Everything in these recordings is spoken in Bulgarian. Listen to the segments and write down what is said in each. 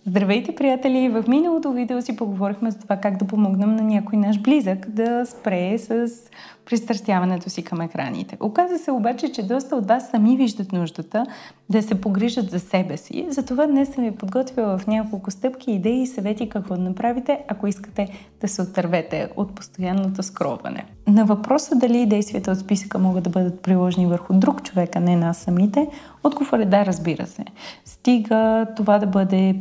Здравейте, приятели! В миналото видео си поговорихме за това как да помогнем на някой наш близък да спре с пристрастяването си към екраните. Оказва се обаче, че доста от вас сами виждат нуждата да се погрижат за себе си. Затова днес съм ви подготвила в няколко стъпки, идеи и съвети какво да направите, ако искате да се отървете от постоянното скролване. На въпроса дали действията от списъка могат да бъдат приложени върху друг човек, а не нас самите, отговор е да, разбира се. Стига това да бъде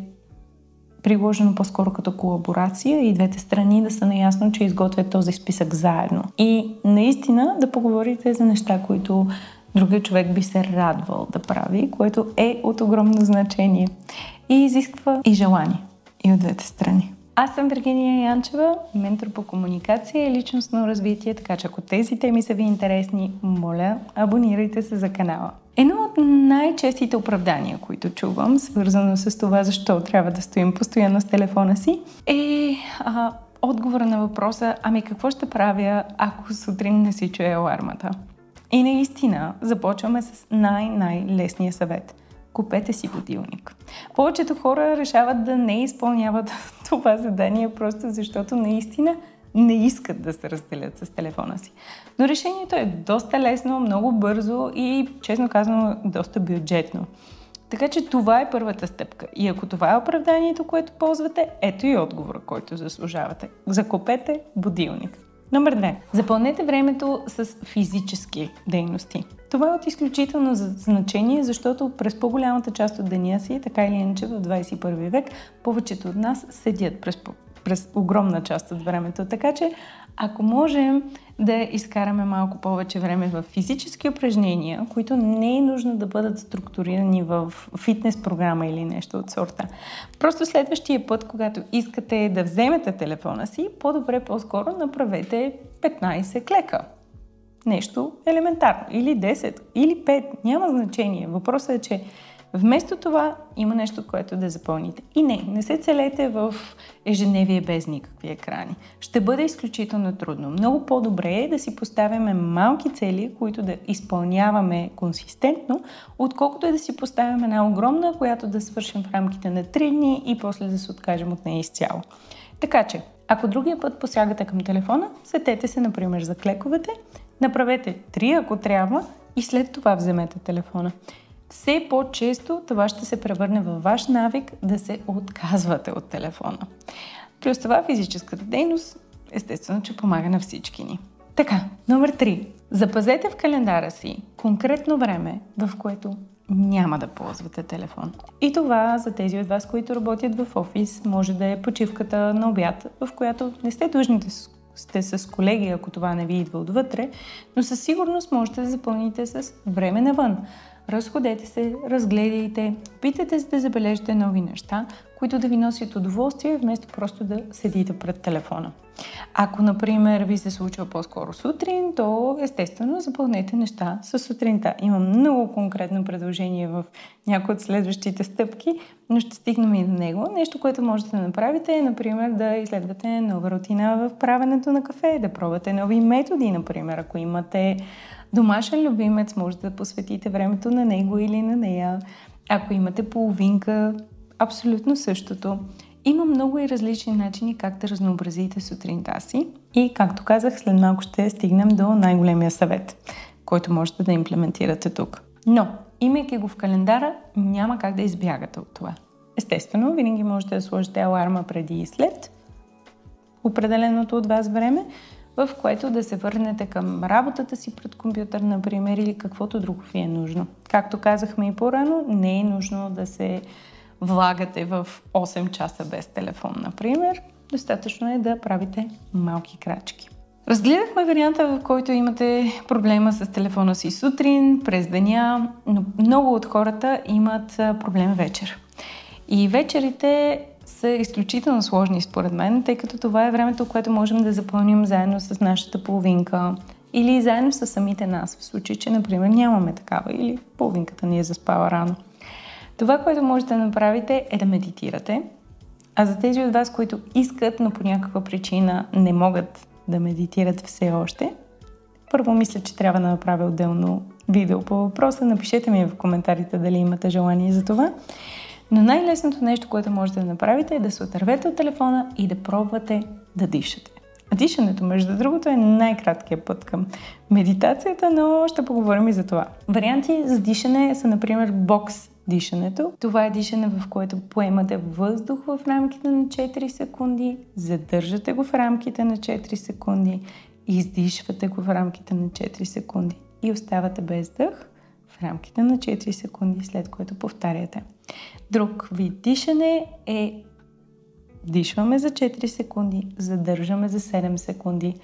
приложено по-скоро като колаборация и двете страни да са наясно, че изготвят този списък заедно. И наистина да поговорите за неща, които другият човек би се радвал да прави, което е от огромно значение и изисква и желание и от двете страни. Аз съм Виргиния Янчева, ментор по комуникация и личностно развитие, така че ако тези теми са ви интересни, моля, абонирайте се за канала. Едно от най-честите оправдания, които чувам, свързано с това защо трябва да стоим постоянно с телефона си, е отговора на въпроса: ами какво ще правя, ако сутрин не си чуя алармата? И наистина започваме с най-лесния съвет. Купете си будилник. Повечето хора решават да не изпълняват това задание, просто защото наистина не искат да се разделят с телефона си. Но решението е доста лесно, много бързо и, честно казано, доста бюджетно. Така че това е първата стъпка. И ако това е оправданието, което ползвате, ето и отговора, който заслужавате. Закупете будилник. Номер 2. Запълнете времето с физически дейности. Това е от изключително значение, защото през по-голямата част от деня си, така или иначе в 21 век, повечето от нас седят през огромна част от времето. Така че, ако можем да изкараме малко повече време в физически упражнения, които не е нужно да бъдат структурирани в фитнес програма или нещо от сорта. Просто следващия път, когато искате да вземете телефона си, по-добре по-скоро направете 15 клека. Нещо елементарно. Или 10, или 5. Няма значение. Въпросът е, че вместо това има нещо, което да запълните. И не се целете в ежедневие без никакви екрани. Ще бъде изключително трудно. Много по-добре е да си поставяме малки цели, които да изпълняваме консистентно, отколкото е да си поставяме една огромна, която да свършим в рамките на 3 дни и после да се откажем от нея изцяло. Така че, ако другия път посягате към телефона, сетете се, например, за клековете, направете 3, ако трябва, и след това вземете телефона. Все по-често това ще се превърне във ваш навик да се отказвате от телефона. Плюс това физическата дейност, естествено, че помага на всички ни. Така, номер 3. Запазете в календара си конкретно време, в което няма да ползвате телефон. И това за тези от вас, които работят в офис, може да е почивката на обяд, в която не сте длъжни да сте с колеги, ако това не ви идва отвътре, но със сигурност можете да запълните с време навън. Разходете се, разгледайте, опитайте се да забележите нови неща, които да ви носят удоволствие, вместо просто да седите пред телефона. Ако, например, ви се случва по-скоро сутрин, то естествено запълнете неща с сутринта. Имам много конкретно предложение в някои от следващите стъпки, но ще стигнем и до него. Нещо, което можете да направите е, например, да изследвате нова рутина в правенето на кафе, да пробвате нови методи, например, ако имате домашен любимец, можете да посветите времето на него или на нея. Ако имате половинка, абсолютно същото. Има много и различни начини как да разнообразите сутринта си. И, както казах, след малко ще стигнем до най-големия съвет, който можете да имплементирате тук. Но, имайки го в календара, няма как да избягате от това. Естествено, винаги можете да сложите аларма преди и след определеното от вас време, в което да се върнете към работата си пред компютър, например, или каквото друго ви е нужно. Както казахме и по-рано, не е нужно да се влагате в 8 часа без телефон, например. Достатъчно е да правите малки крачки. Разгледахме варианта, в който имате проблема с телефона си сутрин, през деня, но много от хората имат проблем вечер. И вечерите са изключително сложни според мен, тъй като това е времето, което можем да запълним заедно с нашата половинка или заедно с самите нас, в случай, че, например, нямаме такава или половинката ни е заспала рано. Това, което можете да направите, е да медитирате, а за тези от вас, които искат, но по някаква причина не могат да медитират все още, първо мисля, че трябва да направя отделно видео по въпроса. Напишете ми в коментарите дали имате желание за това. Но най-лесното нещо, което можете да направите, е да се отървете от телефона и да пробвате да дишате. Дишането, между другото, е най-краткият път към медитацията, но ще поговорим и за това. Варианти за дишане са, например, бокс дишането. Това е дишане, в което поемате въздух в рамките на 4 секунди, задържате го в рамките на 4 секунди, издишвате го в рамките на 4 секунди и оставате без дъх в рамките на 4 секунди, след което повтаряте. Друг вид дишане е дишваме за 4 секунди, задържаме за 7 секунди,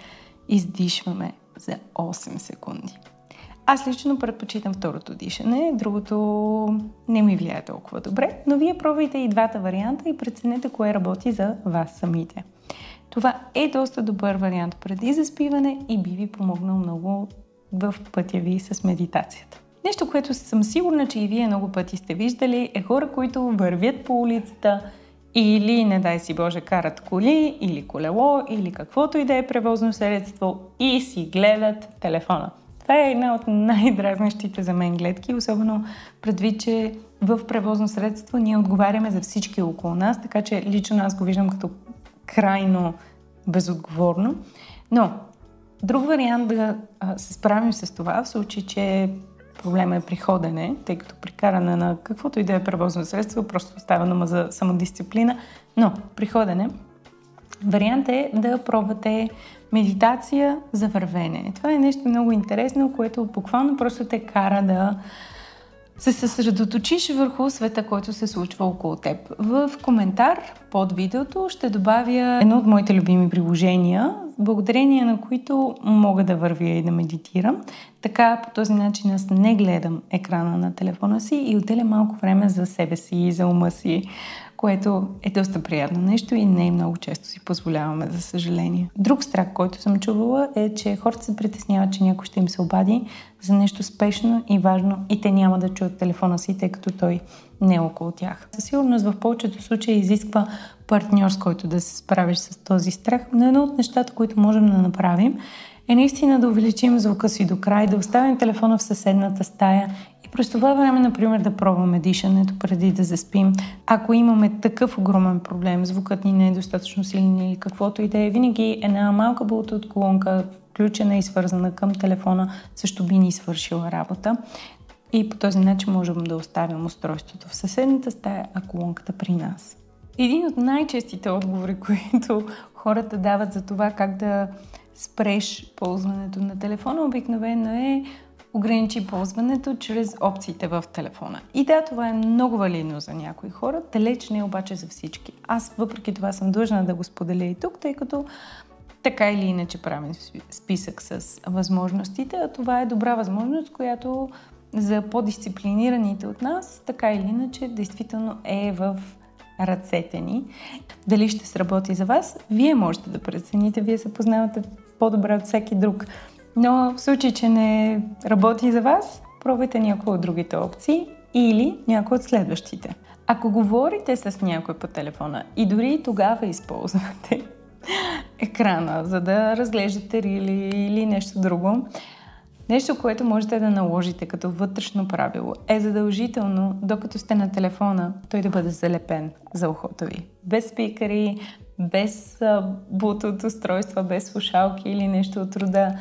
издишваме за 8 секунди. Аз лично предпочитам второто дишане, другото не ми влияе толкова добре, но вие пробвайте и двата варианта и преценете кое работи за вас самите. Това е доста добър вариант преди заспиване и би ви помогнал много в пътя ви с медитацията. Нещо, което съм сигурна, че и вие много пъти сте виждали, е хора, които вървят по улицата или, не дай си Боже, карат коли или колело или каквото и да е превозно средство и си гледат телефона. Това е една от най-дразнещите за мен гледки, особено предвид, че в превозно средство ние отговаряме за всички около нас, така че лично аз го виждам като крайно безотговорно. Но друг вариант да се справим с това, в случай, че проблема е при ходене, тъй като при каране на каквото и да е превозно средство, просто става дума за самодисциплина, но при ходене вариант е да пробвате медитация за вървене. Това е нещо много интересно, което буквално просто те кара да се съсредоточиш върху света, който се случва около теб. В коментар под видеото ще добавя едно от моите любими приложения, благодарение на които мога да вървя и да медитирам. Така по този начин аз не гледам екрана на телефона си и отделя малко време за себе си и за ума си, което е доста приятно нещо и не много често си позволяваме, за съжаление. Друг страх, който съм чувала, е, че хората се притесняват, че някой ще им се обади за нещо спешно и важно и те няма да чуят телефона си, тъй като той не е около тях. Със сигурност в повечето случаи изисква партньор, с който да се справиш с този страх, но едно от нещата, които можем да направим, е наистина да увеличим звука си до край, да оставим телефона в съседната стая и през това време, например, да пробваме дишането преди да заспим. Ако имаме такъв огромен проблем, звукът ни не е достатъчно силен или каквото и да е, винаги една малка Bluetooth колонка, включена и свързана към телефона, също би ни свършила работа. И по този начин можем да оставим устройството в съседната стая, а колонката при нас. Един от най-честите отговори, които хората дават за това как да спреш ползването на телефона, обикновено е ограничи ползването чрез опциите в телефона. И да, това е много валидно за някои хора, далеч не обаче за всички. Аз въпреки това съм длъжна да го споделя и тук, тъй като така или иначе правим списък с възможностите, а това е добра възможност, която за по-дисциплинираните от нас, така или иначе, действително е в ръцете ни. Дали ще сработи за вас, вие можете да прецените, вие се познавате по-добре от всеки друг. Но в случай, че не работи за вас, пробвайте някои от другите опции или някои от следващите. Ако говорите с някой по телефона и дори тогава използвате екрана, за да разглеждате рили или нещо друго, нещо, което можете да наложите като вътрешно правило, е задължително, докато сте на телефона, той да бъде залепен за ухото ви. Без спикъри, без Bluetooth устройства, без слушалки или нещо от рода.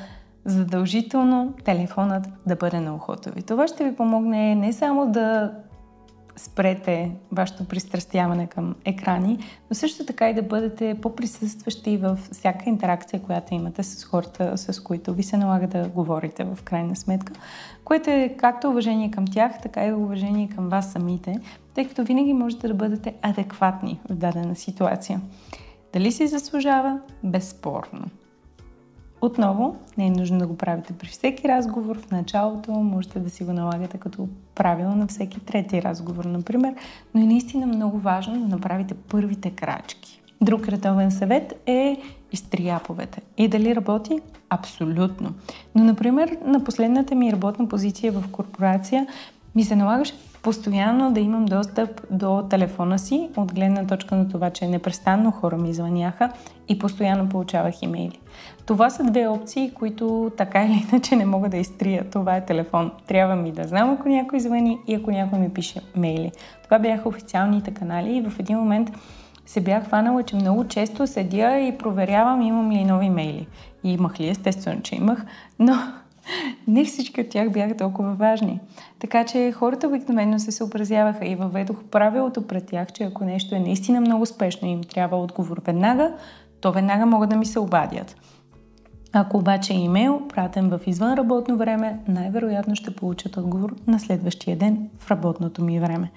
Задължително телефонът да бъде на ухото ви. Това ще ви помогне не само да спрете вашето пристрастяване към екрани, но също така и да бъдете по-присъстващи във всяка интеракция, която имате с хората, с които ви се налага да говорите в крайна сметка, което е както уважение към тях, така и уважение към вас самите, тъй като винаги можете да бъдете адекватни в дадена ситуация. Дали си заслужава? Безспорно. Отново, не е нужно да го правите при всеки разговор. В началото можете да си го налагате като правило на всеки трети разговор, например, но е наистина много важно да направите първите крачки. Друг редовен съвет е изтрияповете. И дали работи? Абсолютно. Но, например, на последната ми работна позиция в корпорация ми се налагаше постоянно да имам достъп до телефона си, от гледна точка на това, че непрестанно хора ми звъняха и постоянно получавах имейли. Това са две опции, които така или иначе не мога да изтрия. Това е телефон. Трябва ми да знам, ако някой звъни и ако някой ми пише мейли. Това бяха официалните канали и в един момент се бях хванала, че много често седя и проверявам имам ли нови мейли. И имах ли? Естествено, че имах, но не всички от тях бяха толкова важни. Така че хората обикновено се съобразяваха и въведох правилото пред тях, че ако нещо е наистина много спешно и им трябва отговор веднага, то веднага могат да ми се обадят. Ако обаче е имейл, пратен в извънработно време, най-вероятно ще получат отговор на следващия ден в работното ми време.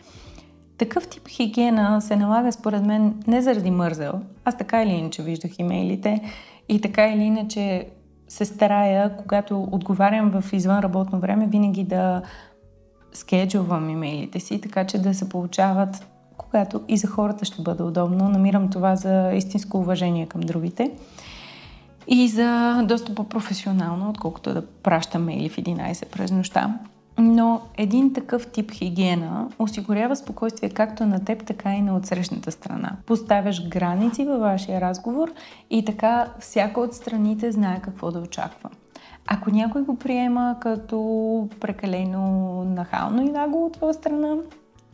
Такъв тип хигиена се налага според мен не заради мързел. Аз така или иначе виждах имейлите и така или иначе се старая, когато отговарям в извънработно време, винаги да скеджулвам имейлите си, така че да се получават, когато и за хората ще бъде удобно. Намирам това за истинско уважение към другите и за доста по-професионално, отколкото да пращам мейли в 11 през нощта. Но един такъв тип хигиена осигурява спокойствие както на теб, така и на отсрещната страна. Поставяш граници във вашия разговор и така всяка от страните знае какво да очаква. Ако някой го приема като прекалено нахално и нагло от твоя страна,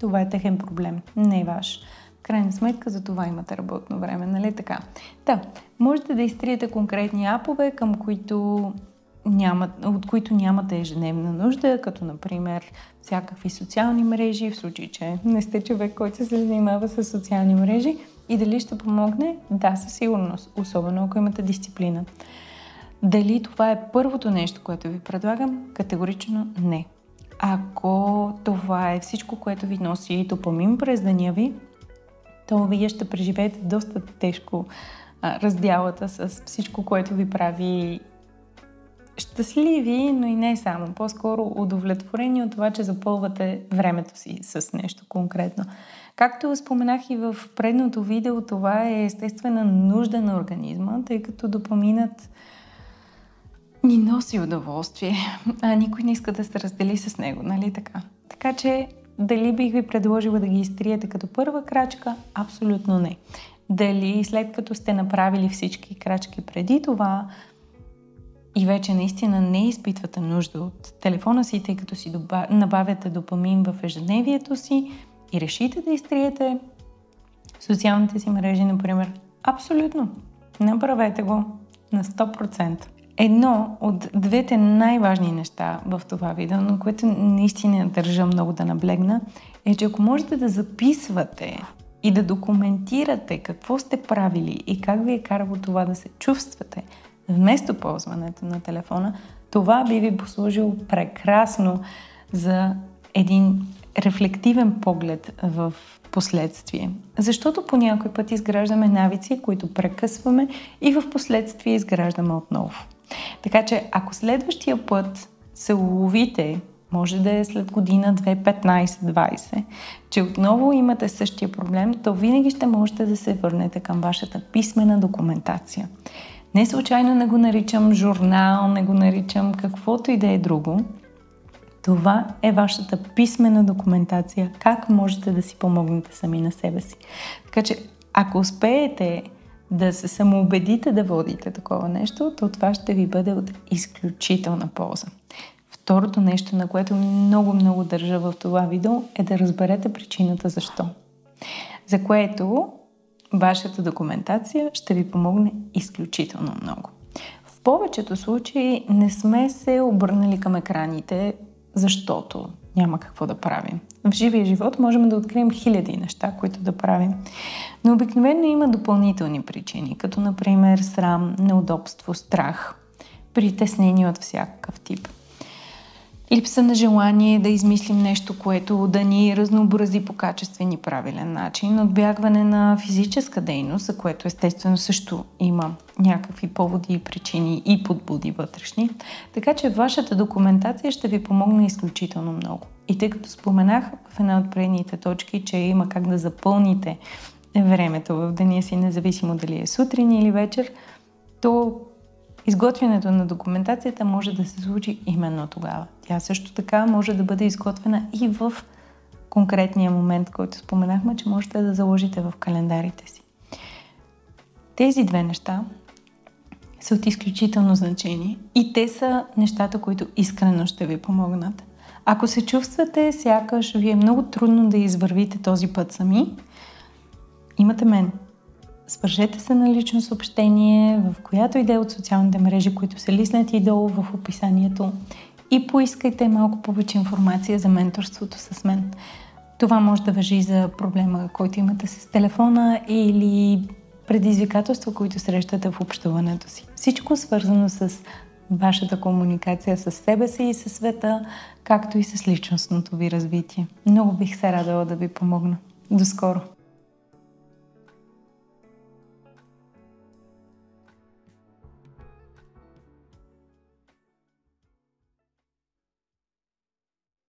това е техен проблем, не е ваш. В крайна сметка за това имате работно време, нали така? Да, можете да изтриете конкретни апове, от които нямате ежедневна нужда, като например всякакви социални мрежи, в случай, че не сте човек, който се занимава с социални мрежи. И дали ще помогне? Да, със сигурност, особено ако имате дисциплина. Дали това е първото нещо, което ви предлагам? Категорично не. Ако това е всичко, което ви носи допамин през деня ви, то вие ще преживеете доста тежко раздялата с всичко, което ви прави щастливи, но и не само. По-скоро удовлетворени от това, че запълвате времето си с нещо конкретно. Както споменах и в предното видео, това е естествена нужда на организма, тъй като допаминът ни носи удоволствие, а никой не иска да се раздели с него, нали така? Така че, дали бих ви предложила да ги изтриете като първа крачка? Абсолютно не. Дали след като сте направили всички крачки преди това и вече наистина не изпитвате нужда от телефона си, тъй като си набавяте допамин в ежедневието си и решите да изтриете социалните си мрежи, например, абсолютно. Направете го на 100%. Едно от двете най-важни неща в това видео, на което наистина държа много да наблегна, е, че ако можете да записвате и да документирате какво сте правили и как ви е карало това да се чувствате вместо ползването на телефона, това би ви послужило прекрасно за един рефлективен поглед в последствие. Защото по някой път изграждаме навици, които прекъсваме и в последствие изграждаме отново. Така че ако следващия път се уловите, може да е след година, 2, 15, 20, че отново имате същия проблем, то винаги ще можете да се върнете към вашата писмена документация. Не случайно не го наричам журнал, не го наричам каквото и да е друго. Това е вашата писмена документация, как можете да си помогнете сами на себе си. Така че, ако успеете да се самоубедите да водите такова нещо, то това ще ви бъде от изключителна полза. Второто нещо, на което много държа в това видео, е да разберете причината защо. За което вашата документация ще ви помогне изключително много. В повечето случаи не сме се обърнали към екраните, защото няма какво да правим. В живия живот можем да открием хиляди неща, които да правим. Но обикновено има допълнителни причини, като например срам, неудобство, страх, притеснение от всякакъв тип. Липса на желание да измислим нещо, което да ни разнообрази по качествен и правилен начин. Отбягване на физическа дейност, за което естествено също има някакви поводи и причини и подбуди вътрешни. Така че вашата документация ще ви помогне изключително много. И тъй като споменах в една от предните точки, че има как да запълните времето в деня си, независимо дали е сутрин или вечер, то изготвянето на документацията може да се случи именно тогава. Тя също така може да бъде изготвена и в конкретния момент, който споменахме, че можете да заложите в календарите си. Тези две неща са от изключително значение и те са нещата, които искрено ще ви помогнат. Ако се чувствате, сякаш ви е много трудно да извървите този път сами, имате мен. Свържете се на лично съобщение, в която идея от социалните мрежи, които са лиснати долу в описанието, и поискайте малко повече информация за менторството с мен. Това може да важи за проблема, който имате с телефона или предизвикателства, които срещате в общуването си. Всичко свързано с вашата комуникация с себе си и със света, както и с личностното ви развитие. Много бих се радвала да ви помогна. До скоро!